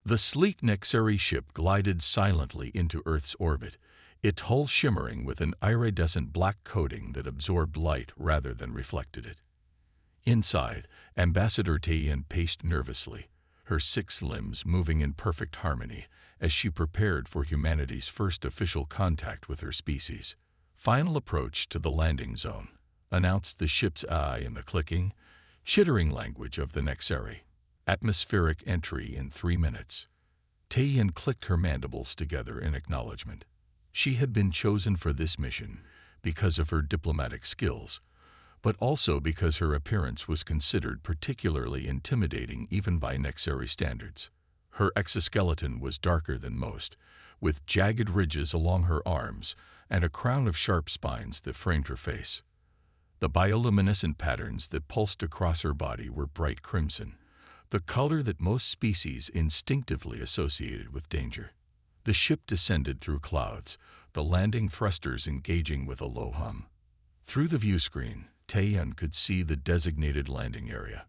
The sleek Nexari ship glided silently into Earth's orbit, its hull shimmering with an iridescent black coating that absorbed light rather than reflected it. Inside, Ambassador Taeyeon paced nervously, her 6 limbs moving in perfect harmony as she prepared for humanity's first official contact with her species. "Final approach to the landing zone," announced the ship's eye in the clicking, chittering language of the Nexari. "Atmospheric entry in 3 minutes." Taeyeon clicked her mandibles together in acknowledgement. She had been chosen for this mission because of her diplomatic skills, but also because her appearance was considered particularly intimidating even by Nexari standards. Her exoskeleton was darker than most, with jagged ridges along her arms and a crown of sharp spines that framed her face. The bioluminescent patterns that pulsed across her body were bright crimson, the color that most species instinctively associated with danger. The ship descended through clouds, the landing thrusters engaging with a low hum. Through the viewscreen, Taeyeon could see the designated landing area,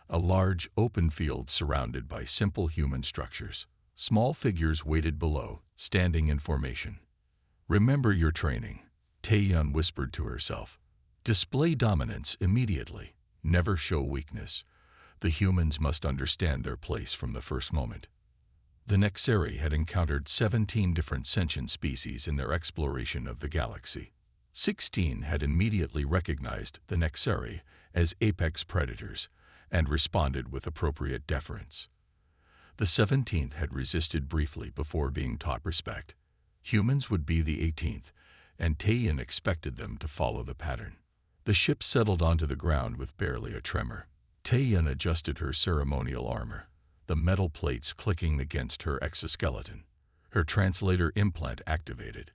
a large, open field surrounded by simple human structures. Small figures waited below, standing in formation. "Remember your training," Taeyeon whispered to herself. "Display dominance immediately. Never show weakness. The humans must understand their place from the first moment." The Nexari had encountered 17 different sentient species in their exploration of the galaxy. 16 had immediately recognized the Nexari as apex predators and responded with appropriate deference. The 17th had resisted briefly before being taught respect. Humans would be the 18th, and Taeyeon expected them to follow the pattern. The ship settled onto the ground with barely a tremor. Taeyeon adjusted her ceremonial armor, the metal plates clicking against her exoskeleton. Her translator implant activated,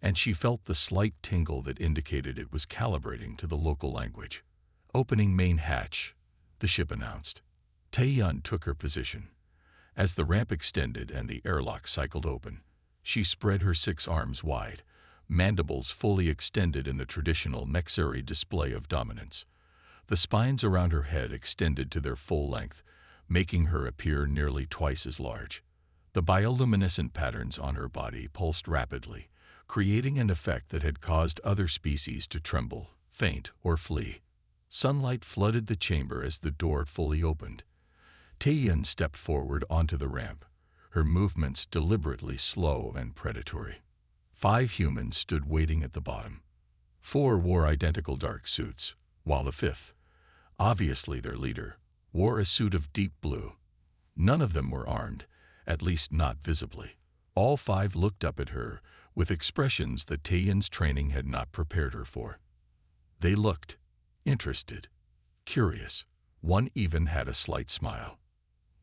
and she felt the slight tingle that indicated it was calibrating to the local language. "Opening main hatch," the ship announced. Taeyeon took her position. As the ramp extended and the airlock cycled open, she spread her 6 arms wide, mandibles fully extended in the traditional Nexari display of dominance. The spines around her head extended to their full length, making her appear nearly twice as large. The bioluminescent patterns on her body pulsed rapidly, creating an effect that had caused other species to tremble, faint, or flee. Sunlight flooded the chamber as the door fully opened. Taeyeon stepped forward onto the ramp, her movements deliberately slow and predatory. 5 humans stood waiting at the bottom. 4 wore identical dark suits, while the 5th, obviously their leader, wore a suit of deep blue. None of them were armed, at least not visibly. All 5 looked up at her with expressions that Taeyeon's training had not prepared her for. They looked interested, curious. One even had a slight smile.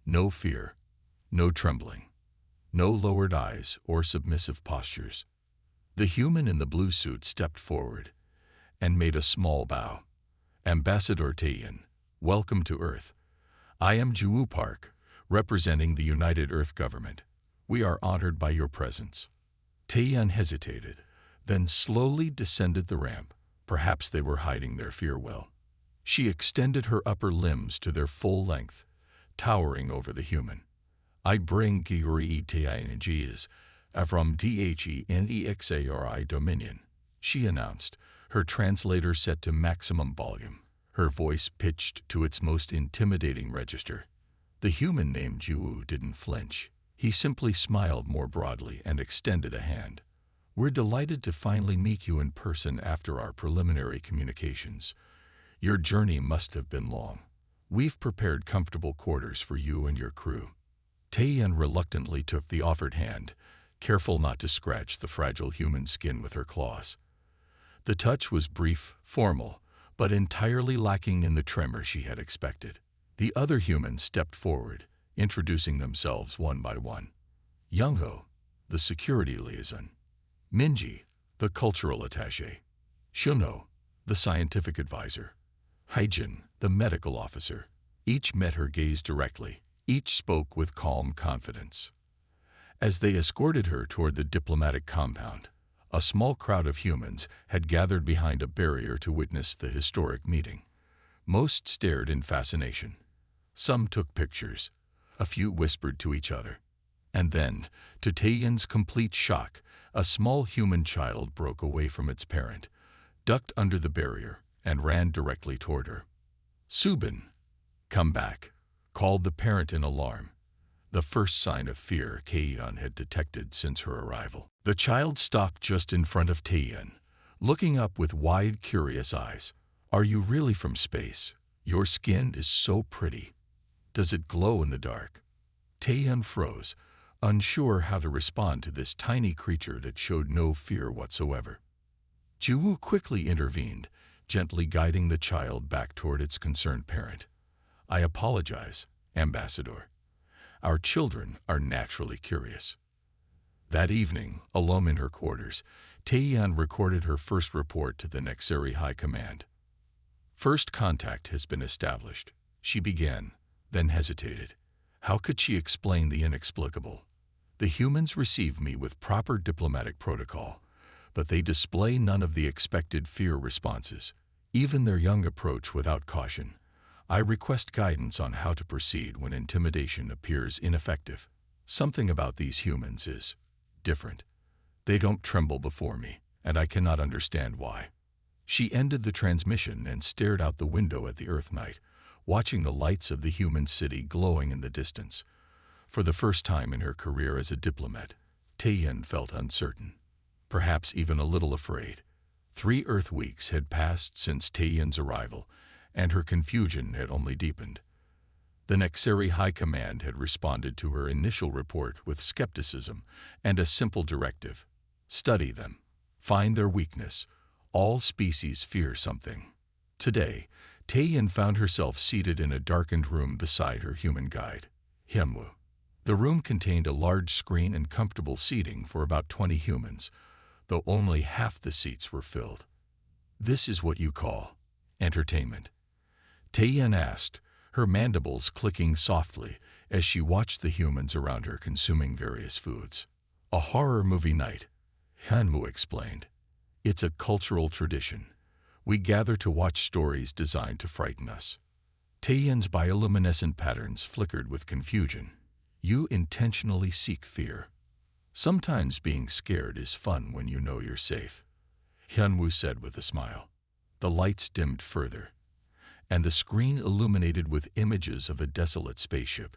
No fear, no trembling, no lowered eyes or submissive postures. The human in the blue suit stepped forward and made a small bow. "Ambassador Taeyeon, welcome to Earth. I am Juwoo Park, representing the United Earth Government. We are honored by your presence." Taeyeon hesitated, then slowly descended the ramp. Perhaps they were hiding their fear well. She extended her upper limbs to their full length, towering over the human. "I bring Gigori Taeyeon's from DHENEXARI Dominion," she announced, her translator set to maximum volume, her voice pitched to its most intimidating register. The human named Juwoo didn't flinch. He simply smiled more broadly and extended a hand. "We're delighted to finally meet you in person after our preliminary communications. Your journey must have been long. We've prepared comfortable quarters for you and your crew." Taeyeon reluctantly took the offered hand, careful not to scratch the fragile human skin with her claws. The touch was brief, formal, but entirely lacking in the tremor she had expected. The other humans stepped forward, introducing themselves one by one. Youngho, the security liaison. Minji, the cultural attaché. Shunho, the scientific advisor. Haijin, the medical officer. Each met her gaze directly. Each spoke with calm confidence. As they escorted her toward the diplomatic compound, a small crowd of humans had gathered behind a barrier to witness the historic meeting. Most stared in fascination. Some took pictures. A few whispered to each other. And then, to Taeyeon's complete shock, a small human child broke away from its parent, ducked under the barrier, and ran directly toward her. "Subin, come back," called the parent in alarm, the first sign of fear Taeyeon had detected since her arrival. The child stopped just in front of Taeyeon, looking up with wide, curious eyes. "Are you really from space? Your skin is so pretty. Does it glow in the dark?" Taeyeon froze, unsure how to respond to this tiny creature that showed no fear whatsoever. Jiwoo quickly intervened, gently guiding the child back toward its concerned parent. "I apologize, Ambassador. Our children are naturally curious." That evening, alone in her quarters, Taeyeon recorded her first report to the Nexeri High Command. "First contact has been established," she began, then hesitated. How could she explain the inexplicable? "The humans receive me with proper diplomatic protocol, but they display none of the expected fear responses, even their young approach without caution. I request guidance on how to proceed when intimidation appears ineffective. Something about these humans is different. They don't tremble before me, and I cannot understand why." She ended the transmission and stared out the window at the Earth night, watching the lights of the human city glowing in the distance. For the first time in her career as a diplomat, Taeyeon felt uncertain, perhaps even a little afraid. 3 Earth weeks had passed since Taeyeon's arrival, and her confusion had only deepened. The Nexeri High Command had responded to her initial report with skepticism and a simple directive: study them, find their weakness. All species fear something. Today, Taeyeon found herself seated in a darkened room beside her human guide, Hyunwoo. The room contained a large screen and comfortable seating for about 20 humans, though only half the seats were filled. "This is what you call entertainment?" Taeyeon asked, her mandibles clicking softly as she watched the humans around her consuming various foods. "A horror movie night," Hyunwoo explained. "It's a cultural tradition. We gather to watch stories designed to frighten us." Taeyeon's bioluminescent patterns flickered with confusion. "You intentionally seek fear." "Sometimes being scared is fun when you know you're safe," Hyunwoo said with a smile. The lights dimmed further, and the screen illuminated with images of a desolate spaceship.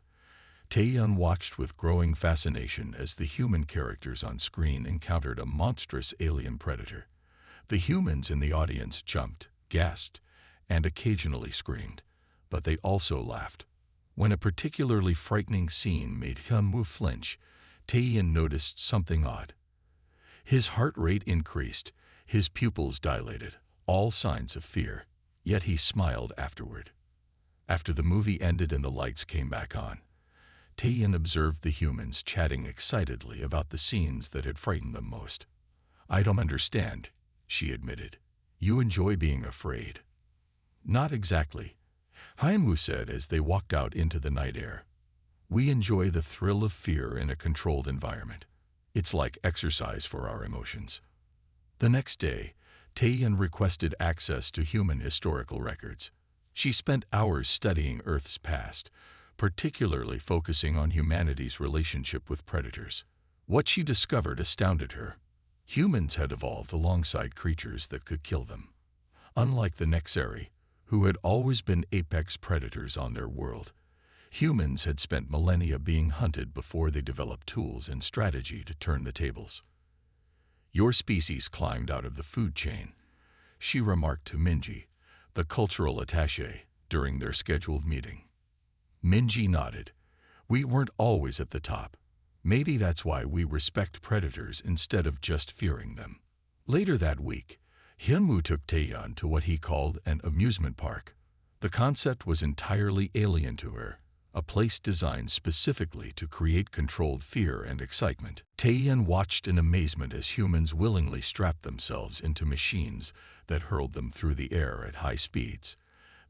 Taeyeon watched with growing fascination as the human characters on screen encountered a monstrous alien predator. The humans in the audience jumped, gasped, and occasionally screamed, but they also laughed. When a particularly frightening scene made Hyunwoo flinch, Taeyeon noticed something odd. His heart rate increased, his pupils dilated, all signs of fear, yet he smiled afterward. After the movie ended and the lights came back on, Taeyeon observed the humans chatting excitedly about the scenes that had frightened them most. "I don't understand," she admitted. "You enjoy being afraid." "Not exactly," Hyunwoo said as they walked out into the night air. "We enjoy the thrill of fear in a controlled environment. It's like exercise for our emotions." The next day, Taeyeon requested access to human historical records. She spent hours studying Earth's past, particularly focusing on humanity's relationship with predators. What she discovered astounded her. Humans had evolved alongside creatures that could kill them. Unlike the Nexeri, who had always been apex predators on their world, humans had spent millennia being hunted before they developed tools and strategy to turn the tables. "Your species climbed out of the food chain," she remarked to Minji, the cultural attaché, during their scheduled meeting. Minji nodded. "We weren't always at the top. Maybe that's why we respect predators instead of just fearing them." Later that week, Hyunwoo took Taeyeon to what he called an amusement park. The concept was entirely alien to her, a place designed specifically to create controlled fear and excitement. Taeyeon watched in amazement as humans willingly strapped themselves into machines that hurled them through the air at high speeds.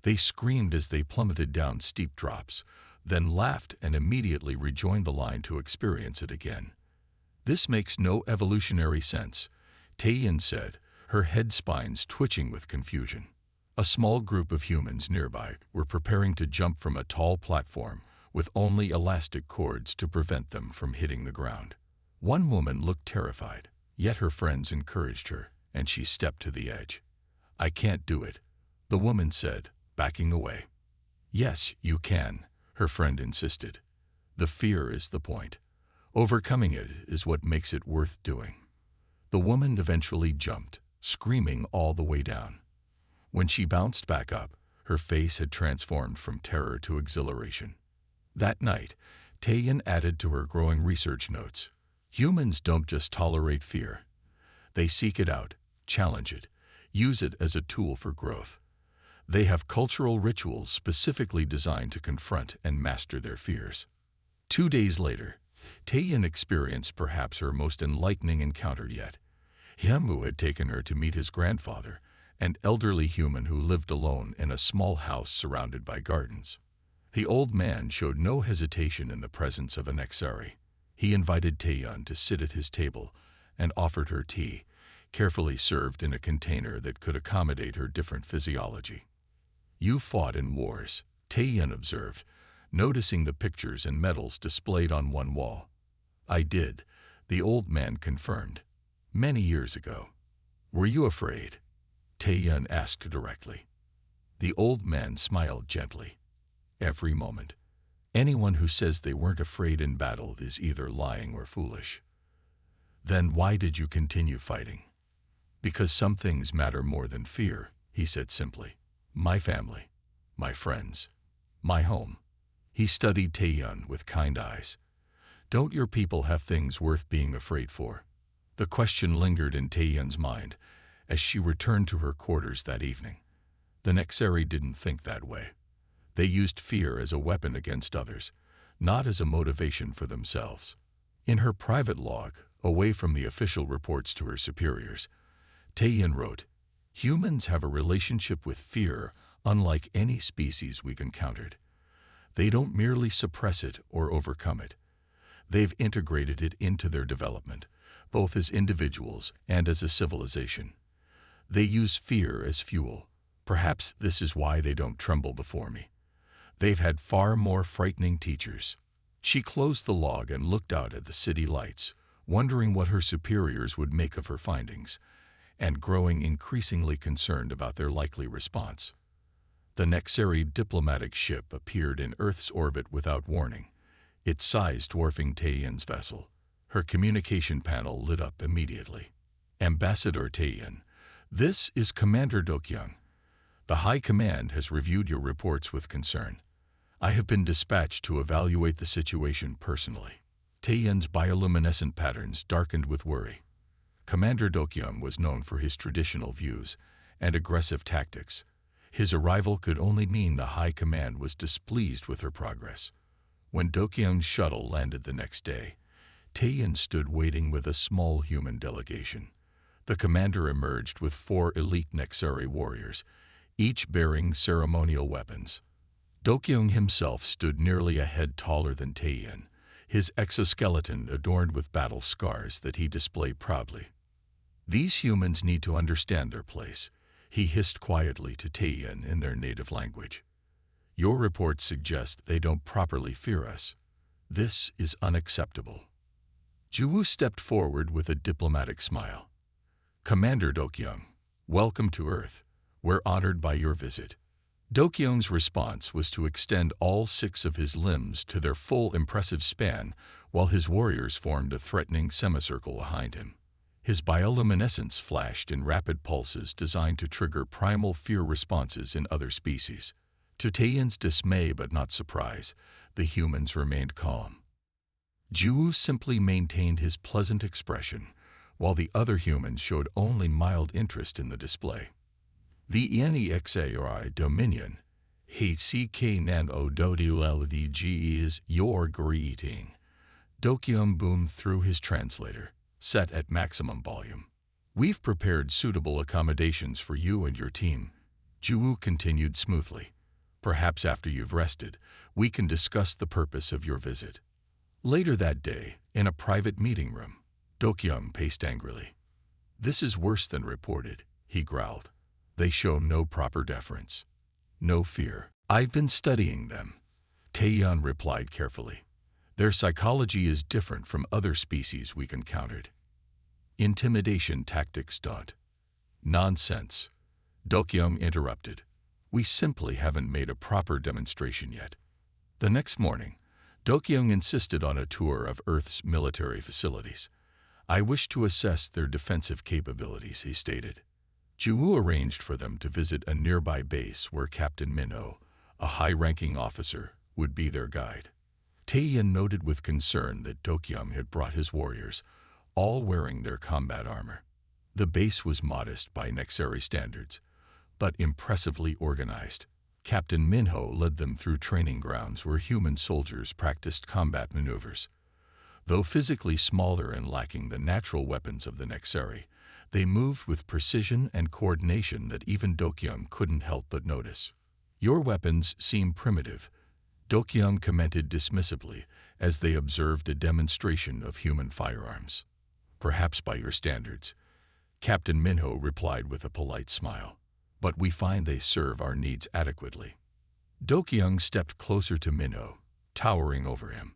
They screamed as they plummeted down steep drops, then laughed and immediately rejoined the line to experience it again. "This makes no evolutionary sense," Taeyeon said, her head spines twitching with confusion. A small group of humans nearby were preparing to jump from a tall platform with only elastic cords to prevent them from hitting the ground. One woman looked terrified, yet her friends encouraged her, and she stepped to the edge. "I can't do it," the woman said, backing away. "Yes, you can," her friend insisted. "The fear is the point. Overcoming it is what makes it worth doing." The woman eventually jumped, screaming all the way down. When she bounced back up, her face had transformed from terror to exhilaration. That night, Taeyeon added to her growing research notes. Humans don't just tolerate fear. They seek it out, challenge it, use it as a tool for growth. They have cultural rituals specifically designed to confront and master their fears. 2 days later, Taeyeon experienced perhaps her most enlightening encounter yet. Hyunwoo had taken her to meet his grandfather, an elderly human who lived alone in a small house surrounded by gardens. The old man showed no hesitation in the presence of an Nexari. He invited Taeyeon to sit at his table and offered her tea, carefully served in a container that could accommodate her different physiology. "You fought in wars," Taeyeon observed, noticing the pictures and medals displayed on one wall. "I did," the old man confirmed. "Many years ago." "Were you afraid?" Taeyeon asked directly. The old man smiled gently. "Every moment. Anyone who says they weren't afraid in battle is either lying or foolish." "Then why did you continue fighting?" "Because some things matter more than fear," he said simply. "My family, my friends, my home." He studied Taeyeon with kind eyes. "Don't your people have things worth being afraid for?" The question lingered in Taeyeon's mind as she returned to her quarters that evening. The Nexari didn't think that way. They used fear as a weapon against others, not as a motivation for themselves. In her private log, away from the official reports to her superiors, Taeyeon wrote, "Humans have a relationship with fear unlike any species we've encountered. They don't merely suppress it or overcome it. They've integrated it into their development, both as individuals and as a civilization. They use fear as fuel. Perhaps this is why they don't tremble before me. They've had far more frightening teachers." She closed the log and looked out at the city lights, wondering what her superiors would make of her findings, and growing increasingly concerned about their likely response. The Nexari diplomatic ship appeared in Earth's orbit without warning, its size dwarfing Taeyeon's vessel. Her communication panel lit up immediately. "Ambassador Taeyeon, this is Commander Dokyeong. The High Command has reviewed your reports with concern. I have been dispatched to evaluate the situation personally." Taeyeon's bioluminescent patterns darkened with worry. Commander Dokyeong was known for his traditional views and aggressive tactics. His arrival could only mean the High Command was displeased with her progress. When Dokyeong's shuttle landed the next day, Taeyeon stood waiting with a small human delegation. The commander emerged with 4 elite Nexari warriors, each bearing ceremonial weapons. Dokyeong himself stood nearly a head taller than Taeyeon, his exoskeleton adorned with battle scars that he displayed proudly. "These humans need to understand their place," he hissed quietly to Taeyeon in their native language. "Your reports suggest they don't properly fear us. This is unacceptable." Juwoo stepped forward with a diplomatic smile. "Commander Dokyeong, welcome to Earth. We're honored by your visit." Dokyeong's response was to extend all 6 of his limbs to their full impressive span while his warriors formed a threatening semicircle behind him. His bioluminescence flashed in rapid pulses designed to trigger primal fear responses in other species. To Taeyeon's dismay but not surprise, the humans remained calm. Juwoo simply maintained his pleasant expression, while the other humans showed only mild interest in the display. "The Nexari Dominion, HCK Nan Ododulldg is your greeting," Dokyeong boomed through his translator, set at maximum volume. "We've prepared suitable accommodations for you and your team," Juwoo continued smoothly. "Perhaps after you've rested, we can discuss the purpose of your visit." Later that day, in a private meeting room, Dokyeong paced angrily. "This is worse than reported," he growled. "They show no proper deference, no fear. I've been studying them. Taeyeon replied carefully. Their psychology is different from other species we encountered. Intimidation tactics don't. Nonsense. Dokyeong interrupted. We simply haven't made a proper demonstration yet. The next morning, Dokyeong insisted on a tour of Earth's military facilities. I wish to assess their defensive capabilities, he stated. Ju-woo arranged for them to visit a nearby base where Captain Min-ho, a high-ranking officer, would be their guide. Taeyeon noted with concern that Dokyeong had brought his warriors, all wearing their combat armor. The base was modest by Nexari standards, but impressively organized. Captain Min-ho led them through training grounds where human soldiers practiced combat maneuvers. Though physically smaller and lacking the natural weapons of the Nexari, they moved with precision and coordination that even Dokyeong couldn't help but notice. Your weapons seem primitive, Dokyeong commented dismissively as they observed a demonstration of human firearms. Perhaps by your standards, Captain Min-ho replied with a polite smile. But we find they serve our needs adequately. Dokyeong stepped closer to Min-ho, towering over him.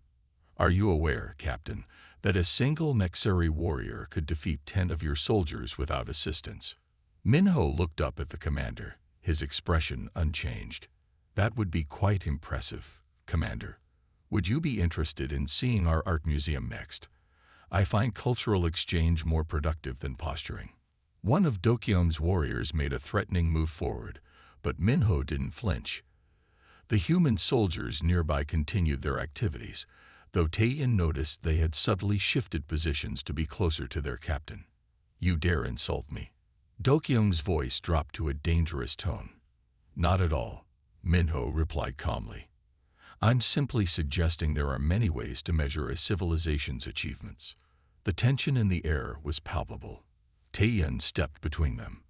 Are you aware, Captain, that a single Nexari warrior could defeat 10 of your soldiers without assistance? Min-ho looked up at the commander, his expression unchanged. That would be quite impressive, Commander. Would you be interested in seeing our art museum next? I find cultural exchange more productive than posturing. One of Dokyeong's warriors made a threatening move forward, but Min-ho didn't flinch. The human soldiers nearby continued their activities, though Taeyeon noticed they had subtly shifted positions to be closer to their captain. You dare insult me? Dokyeong's voice dropped to a dangerous tone. Not at all, Min-ho replied calmly. I'm simply suggesting there are many ways to measure a civilization's achievements. The tension in the air was palpable. Taeyeon stepped between them.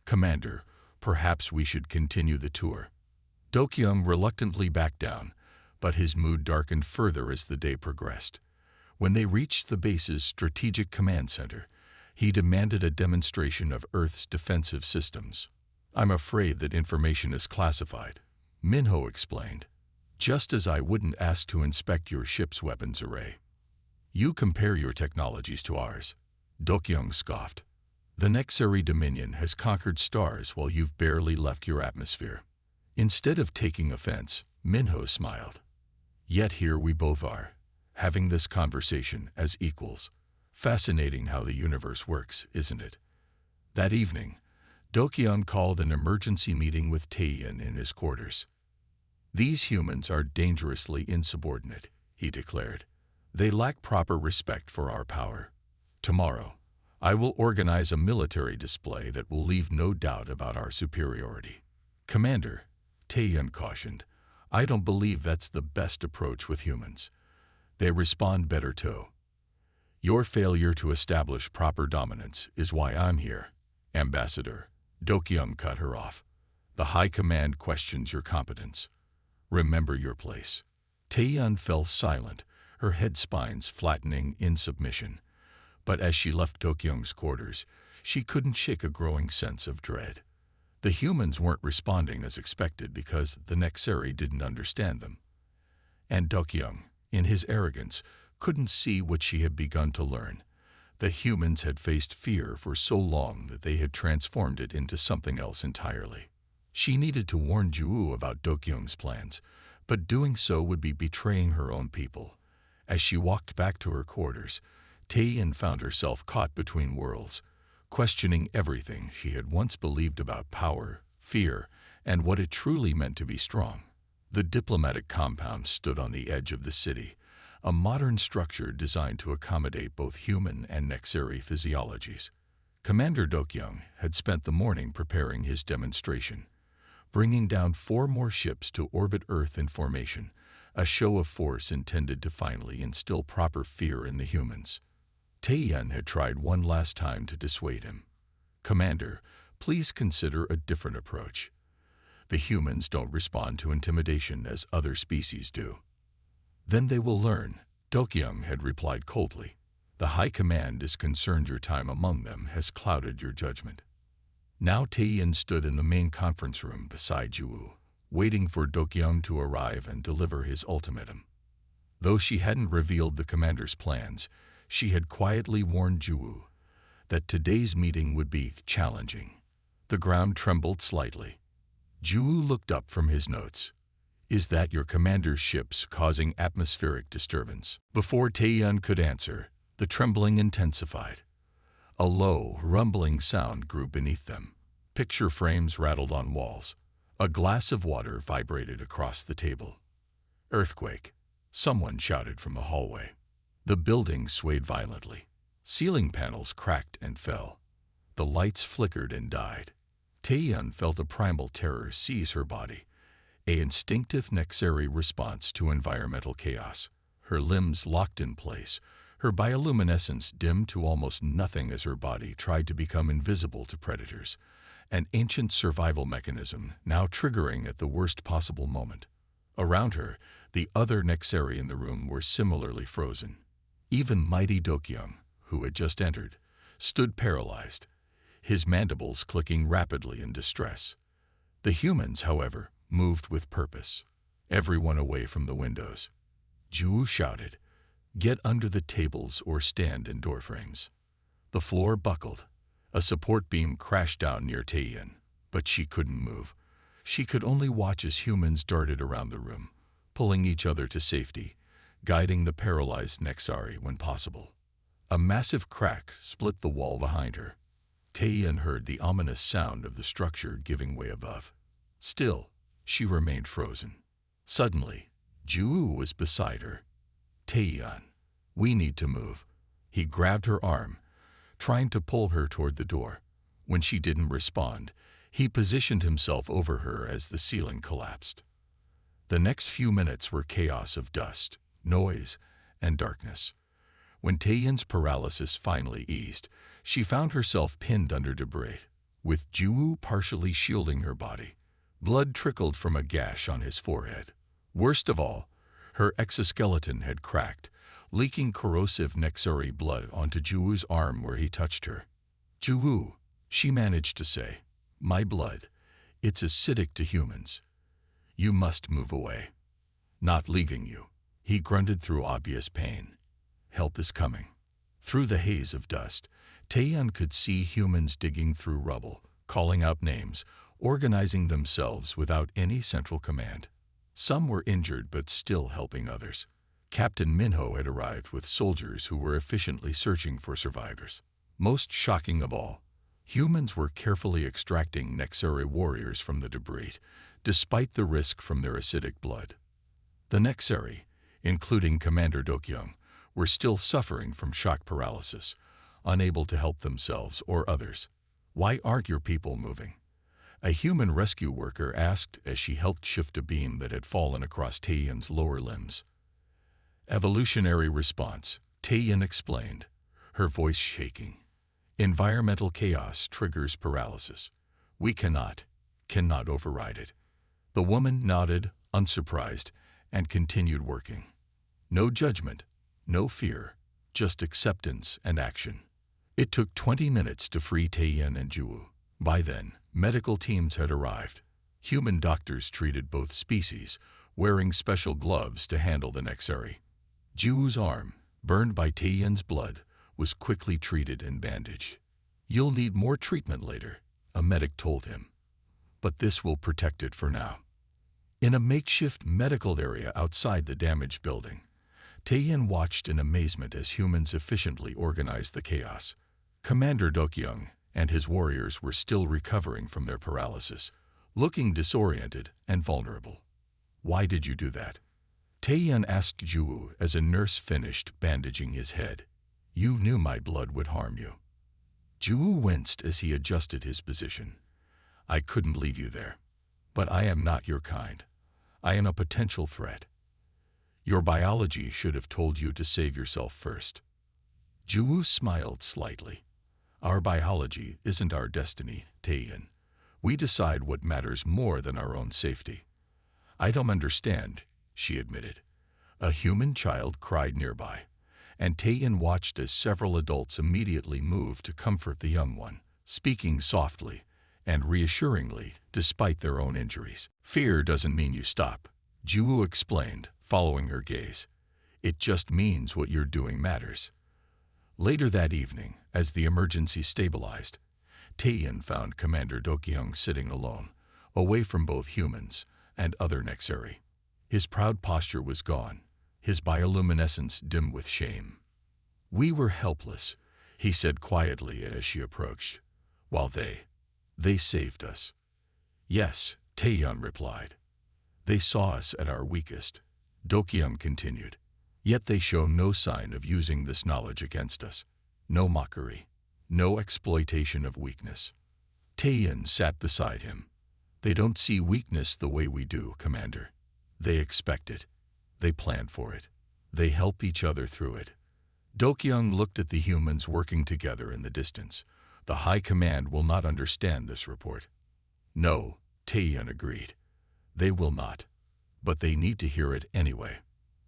Commander, perhaps we should continue the tour. Dokyeong reluctantly backed down, but his mood darkened further as the day progressed. When they reached the base's strategic command center, he demanded a demonstration of Earth's defensive systems. I'm afraid that information is classified, Min-ho explained. Just as I wouldn't ask to inspect your ship's weapons array. You compare your technologies to ours, Dokyeong scoffed. The Nexari Dominion has conquered stars while you've barely left your atmosphere. Instead of taking offense, Min-ho smiled. Yet here we both are, having this conversation as equals. Fascinating how the universe works, isn't it? That evening, Dokyeong called an emergency meeting with Taeyeon in his quarters. These humans are dangerously insubordinate, he declared. They lack proper respect for our power. Tomorrow, I will organize a military display that will leave no doubt about our superiority. Commander, Taeyeon cautioned, I don't believe that's the best approach with humans. They respond better too. Your failure to establish proper dominance is why I'm here, Ambassador. Dokyeong cut her off. The High Command questions your competence. Remember your place. Taeyeon fell silent, her head spines flattening in submission. But as she left Dokyeong's quarters, she couldn't shake a growing sense of dread. The humans weren't responding as expected because the Nexari didn't understand them. And Dokyeong, in his arrogance, couldn't see what she had begun to learn. The humans had faced fear for so long that they had transformed it into something else entirely. She needed to warn Ju-woo about Dokyeong's plans, but doing so would be betraying her own people. As she walked back to her quarters, Taeyeon found herself caught between worlds, questioning everything she had once believed about power, fear, and what it truly meant to be strong. The diplomatic compound stood on the edge of the city, a modern structure designed to accommodate both human and Nexari physiologies. Commander Dokyeong had spent the morning preparing his demonstration, bringing down 4 more ships to orbit Earth in formation, a show of force intended to finally instill proper fear in the humans. Taeyeon had tried one last time to dissuade him. Commander, please consider a different approach. The humans don't respond to intimidation as other species do. Then they will learn, Dokyeong had replied coldly. The High Command is concerned your time among them has clouded your judgment. Now Taeyeon stood in the main conference room beside Ju-woo, waiting for Dokyung to arrive and deliver his ultimatum. Though she hadn't revealed the commander's plans, she had quietly warned Juwoo that today's meeting would be challenging. The ground trembled slightly. Juwoo looked up from his notes. "Is that your commander's ships causing atmospheric disturbance?" Before Taeyeon could answer, the trembling intensified. A low, rumbling sound grew beneath them. Picture frames rattled on walls. A glass of water vibrated across the table. "Earthquake," someone shouted from the hallway. The building swayed violently. Ceiling panels cracked and fell. The lights flickered and died. Taeyeon felt a primal terror seize her body, an instinctive necessary response to environmental chaos. Her limbs locked in place, her bioluminescence dimmed to almost nothing as her body tried to become invisible to predators, an ancient survival mechanism now triggering at the worst possible moment. Around her, the other Nexari in the room were similarly frozen. Even mighty Dokyung, who had just entered, stood paralyzed, his mandibles clicking rapidly in distress. The humans, however, moved with purpose, everyone away from the windows. Juwoo shouted, "Get under the tables or stand in doorframes." The floor buckled. A support beam crashed down near Taeyeon, but she couldn't move. She could only watch as humans darted around the room, pulling each other to safety, guiding the paralyzed Nexari when possible. A massive crack split the wall behind her. Taeyeon heard the ominous sound of the structure giving way above. Still, she remained frozen. Suddenly, Juwoo was beside her. "Taeyeon, we need to move." He grabbed her arm, trying to pull her toward the door. When she didn't respond, he positioned himself over her as the ceiling collapsed. The next few minutes were chaos of dust, noise, and darkness. When Taeyeon's paralysis finally eased, she found herself pinned under debris, with Juwoo partially shielding her body. Blood trickled from a gash on his forehead. Worst of all, her exoskeleton had cracked, leaking corrosive Nexari blood onto Juwoo's arm where he touched her. "Juwoo," she managed to say, "my blood, it's acidic to humans. You must move away." "Not leaving you," he grunted through obvious pain. "Help is coming." Through the haze of dust, Taeyeon could see humans digging through rubble, calling out names, organizing themselves without any central command. Some were injured but still helping others. Captain Minho had arrived with soldiers who were efficiently searching for survivors. Most shocking of all, humans were carefully extracting Nexari warriors from the debris, despite the risk from their acidic blood. The Nexari, including Commander Dokyung, were still suffering from shock paralysis, unable to help themselves or others. "Why aren't your people moving?" a human rescue worker asked as she helped shift a beam that had fallen across Taeyeon's lower limbs. "Evolutionary response," Taeyeon explained, her voice shaking. "Environmental chaos triggers paralysis. We cannot override it." The woman nodded, unsurprised, and continued working. No judgment, no fear, just acceptance and action. It took 20 minutes to free Taeyeon and Juwoo. By then, medical teams had arrived. Human doctors treated both species, wearing special gloves to handle the Nexari. Juwoo's arm, burned by Taeyeon's blood, was quickly treated and bandaged. "You'll need more treatment later," a medic told him. "But this will protect it for now." In a makeshift medical area outside the damaged building, Taeyeon watched in amazement as humans efficiently organized the chaos. Commander Dokyung and his warriors were still recovering from their paralysis, looking disoriented and vulnerable. "Why did you do that?" Taeyeon asked Juwoo as a nurse finished bandaging his head. "You knew my blood would harm you." Juwoo winced as he adjusted his position. "I couldn't leave you there. But I am not your kind. I am a potential threat. Your biology should have told you to save yourself first." Juwoo smiled slightly. "Our biology isn't our destiny, Taeyeon. We decide what matters more than our own safety." "I don't understand," she admitted. A human child cried nearby, and Taeyeon watched as several adults immediately moved to comfort the young one, speaking softly and reassuringly, despite their own injuries. Fear doesn't mean you stop, Jiwoo explained, following her gaze. It just means what you're doing matters. Later that evening, as the emergency stabilized, Taeyeon found Commander Dokyung sitting alone, away from both humans and other Nexeri. His proud posture was gone, his bioluminescence dim with shame. "We were helpless," he said quietly as she approached, "while they saved us." "Yes," Taeyeon replied. "They saw us at our weakest," Dokyung continued. "Yet they show no sign of using this knowledge against us. No mockery, no exploitation of weakness." Taeyeon sat beside him. "They don't see weakness the way we do, Commander. They expect it. They plan for it. They help each other through it." Dokyung looked at the humans working together in the distance. "The High Command will not understand this report." "No," Taeyeon agreed. "They will not. But they need to hear it anyway."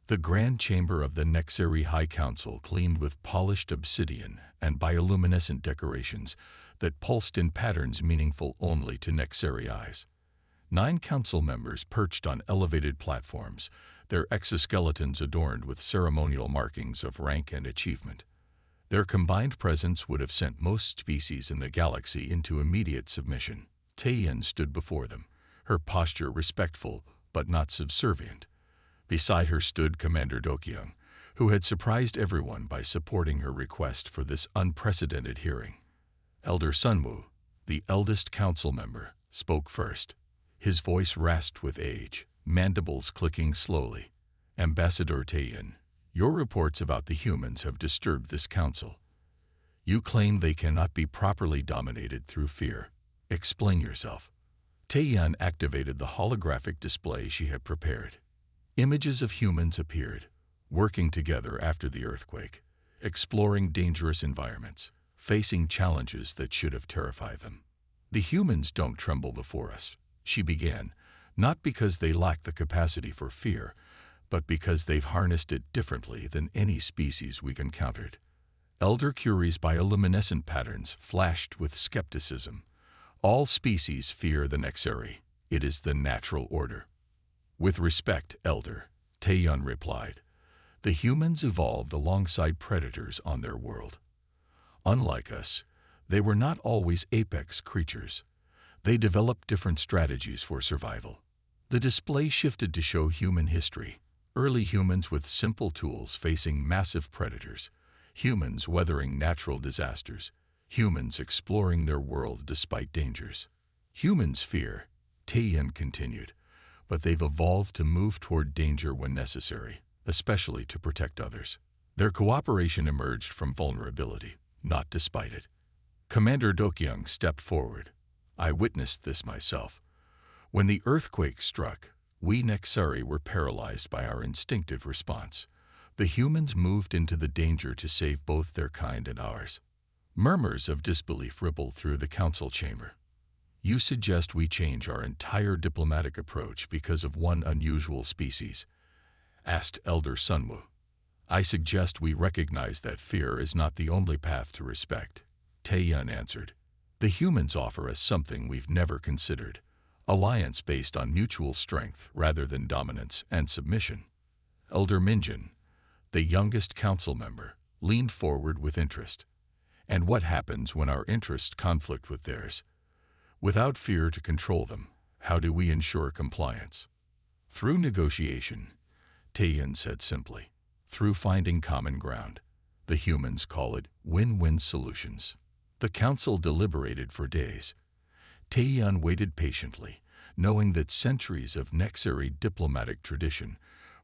The grand chamber of the Nexeri High Council gleamed with polished obsidian and bioluminescent decorations that pulsed in patterns meaningful only to Nexeri eyes. 9 council members perched on elevated platforms, their exoskeletons adorned with ceremonial markings of rank and achievement. Their combined presence would have sent most species in the galaxy into immediate submission. Taeyeon stood before them, her posture respectful but not subservient. Beside her stood Commander Dokyung, who had surprised everyone by supporting her request for this unprecedented hearing. Elder Sunwoo, the eldest council member, spoke first. His voice rasped with age, mandibles clicking slowly. "Ambassador Taeyeon, your reports about the humans have disturbed this council. You claim they cannot be properly dominated through fear. Explain yourself." Taeyeon activated the holographic display she had prepared. Images of humans appeared, working together after the earthquake, exploring dangerous environments, facing challenges that should have terrified them. "The humans don't tremble before us," she began, "not because they lack the capacity for fear, but because they've harnessed it differently than any species we've encountered." Elder Curie's bioluminescent patterns flashed with skepticism. "All species fear the Nexeri. It is the natural order." "With respect, Elder," Taeyeon replied, "the humans evolved alongside predators on their world. Unlike us, they were not always apex creatures. They developed different strategies for survival." The display shifted to show human history. Early humans with simple tools facing massive predators. Humans weathering natural disasters. Humans exploring their world despite dangers. "Humans fear," Taeyeon continued, "but they've evolved to move toward danger when necessary, especially to protect others. Their cooperation emerged from vulnerability, not despite it." Commander Dokyung stepped forward. "I witnessed this myself. When the earthquake struck, we Nexeri were paralyzed by our instinctive response. The humans moved into the danger to save both their kind and ours." Murmurs of disbelief rippled through the council chamber. "You suggest we change our entire diplomatic approach because of one unusual species?" asked Elder Sunwoo. "I suggest we recognize that fear is not the only path to respect," Taeyeon answered. "The humans offer us something we've never considered, alliance based on mutual strength rather than dominance and submission." Elder Minjin, the youngest council member, leaned forward with interest. "And what happens when our interests conflict with theirs? Without fear to control them, how do we ensure compliance?" "Through negotiation," Taeyeon said simply. "Through finding common ground. The humans call it win-win solutions." The council deliberated for days. Taeyeon waited patiently, knowing that centuries of Nexeri diplomatic tradition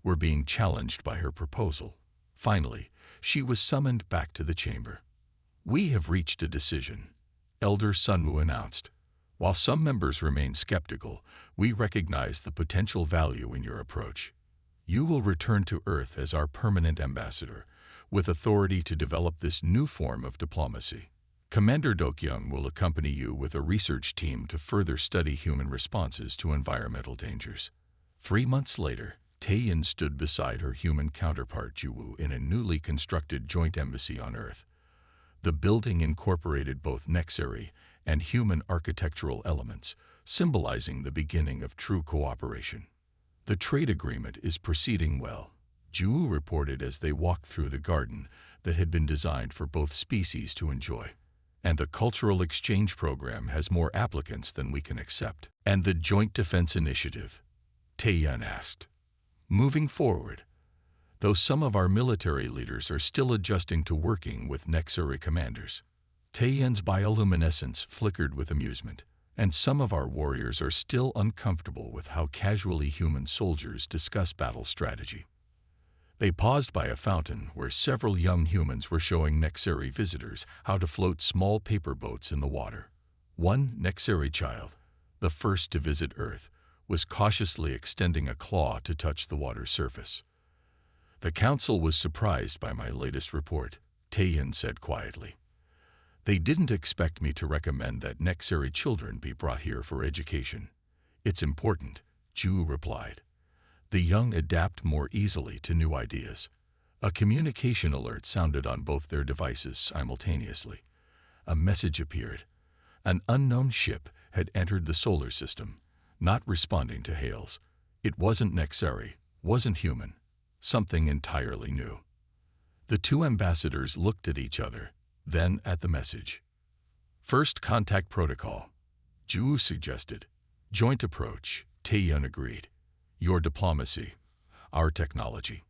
were being challenged by her proposal. Finally, she was summoned back to the chamber. "We have reached a decision," Elder Sunwoo announced. "While some members remain skeptical, we recognize the potential value in your approach. You will return to Earth as our permanent ambassador, with authority to develop this new form of diplomacy. Commander Dokyung will accompany you with a research team to further study human responses to environmental dangers." 3 months later, Taeyeon stood beside her human counterpart Jiwoo in a newly constructed joint embassy on Earth. The building incorporated both Nexeri and human architectural elements, symbolizing the beginning of true cooperation. The trade agreement is proceeding well, Ju reported as they walked through the garden that had been designed for both species to enjoy. And the cultural exchange program has more applicants than we can accept. And the Joint Defense Initiative? Taeyeon asked. Moving forward, though some of our military leaders are still adjusting to working with Nexuri commanders. Taeyeon's bioluminescence flickered with amusement, and some of our warriors are still uncomfortable with how casually human soldiers discuss battle strategy. They paused by a fountain where several young humans were showing Nexuri visitors how to float small paper boats in the water. One Nexuri child, the first to visit Earth, was cautiously extending a claw to touch the water's surface. The council was surprised by my latest report, Taeyeon said quietly. They didn't expect me to recommend that Nexuri children be brought here for education. It's important, Ju replied. The young adapt more easily to new ideas. A communication alert sounded on both their devices simultaneously. A message appeared. An unknown ship had entered the solar system, not responding to hails. It wasn't Nexuri, wasn't human, something entirely new. The two ambassadors looked at each other, then at the message. First contact protocol, Ju suggested. Joint approach, Taeyeon agreed. Your diplomacy, our technology.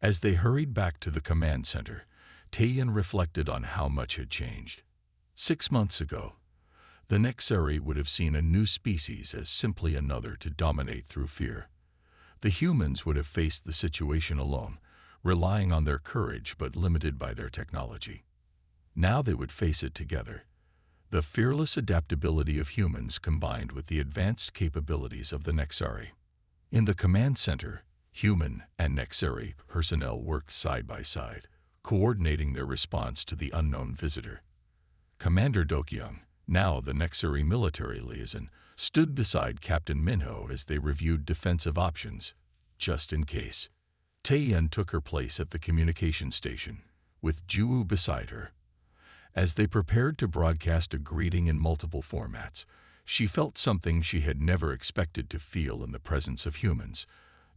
As they hurried back to the command center, Taeyeon reflected on how much had changed. 6 months ago, the Nexuri would have seen a new species as simply another to dominate through fear. The humans would have faced the situation alone, relying on their courage but limited by their technology. Now they would face it together. The fearless adaptability of humans combined with the advanced capabilities of the Nexuri. In the command center, human and Nexuri personnel worked side by side, coordinating their response to the unknown visitor. Commander Dokyeong, now the Nexuri military liaison, stood beside Captain Minho as they reviewed defensive options, just in case. Taeyeon took her place at the communication station, with Ju beside her. As they prepared to broadcast a greeting in multiple formats, she felt something she had never expected to feel in the presence of humans.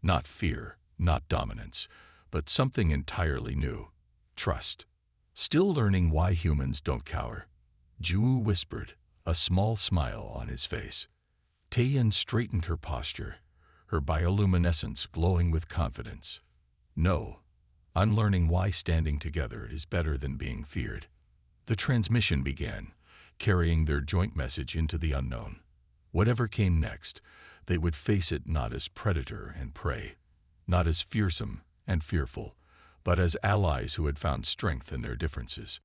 Not fear, not dominance, but something entirely new. Trust. Still learning why humans don't cower, Ju whispered, a small smile on his face. Taeyeon straightened her posture, her bioluminescence glowing with confidence. No, unlearning why standing together is better than being feared. The transmission began, carrying their joint message into the unknown. Whatever came next, they would face it not as predator and prey, not as fearsome and fearful, but as allies who had found strength in their differences.